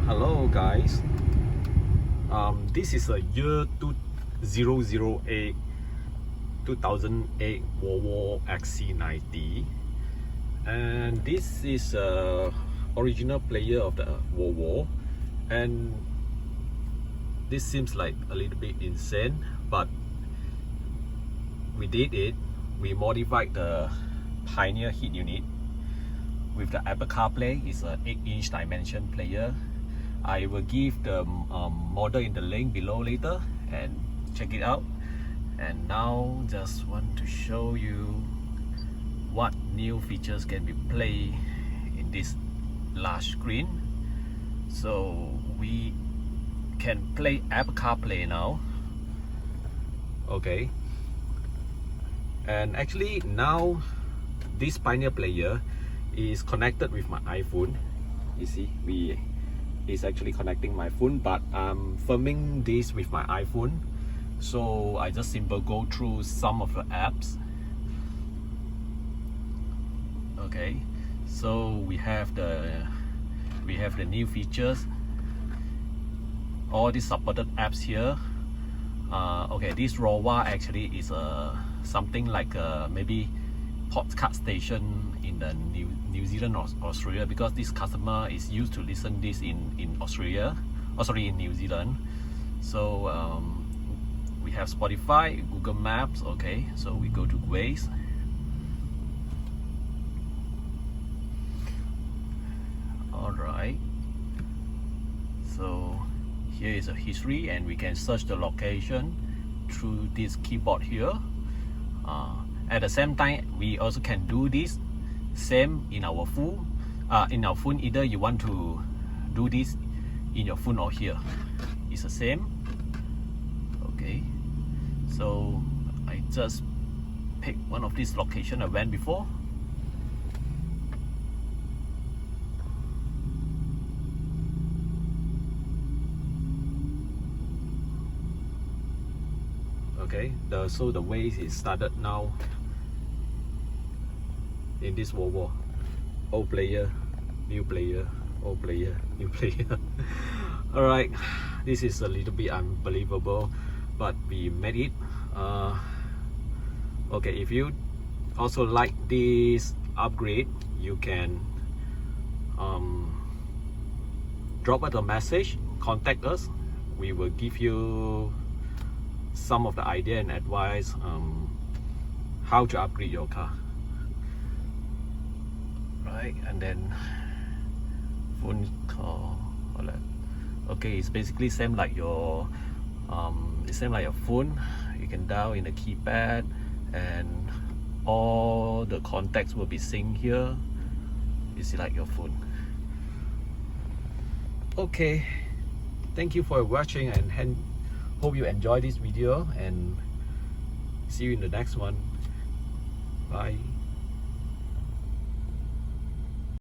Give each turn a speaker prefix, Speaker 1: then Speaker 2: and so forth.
Speaker 1: Hello guys, this is a year 2008 Volvo XC90, and this is a original player of the Volvo, and this seems like a little bit insane, but we did it. We modified the Pioneer heat unit with the Apple CarPlay. It's an 8-inch dimension player. I will give the model in the link below later and check it out. And now just want to show you what new features can be played in this large screen. So we can play Apple CarPlay now. Okay, and actually now this Pioneer player is connected with my iPhone. You see, it's actually connecting my phone, but I'm filming this with my iPhone, so I just simply go through some of the apps. Okay, so we have the new features, all these supported apps here. Okay, this Rowa actually is something like maybe podcast station in the New Zealand or Australia, because this customer is used to listen this in Australia, in New Zealand. So we have Spotify, Google Maps. Okay, so we go to Waze. Alright, so here is a history, and we can search the location through this keyboard here. At the same time, we also can do this same in our phone. Either you want to do this in your phone or here, it's the same. Okay, so I just pick one of these locations I went before. Okay, so the Waze is started now in this Volvo. Old player, new player, old player, new player. Alright, this is a little bit unbelievable, but we made it. Okay, if you also like this upgrade, you can drop us a message, contact us. We will give you some of the idea and advice how to upgrade your car. Right, and then phone call. Okay, it's basically same like your phone. You can dial in the keypad, and all the contacts will be synced here. It's like your phone. Okay, thank you for watching, and hope you enjoy this video, and see you in the next one. Bye.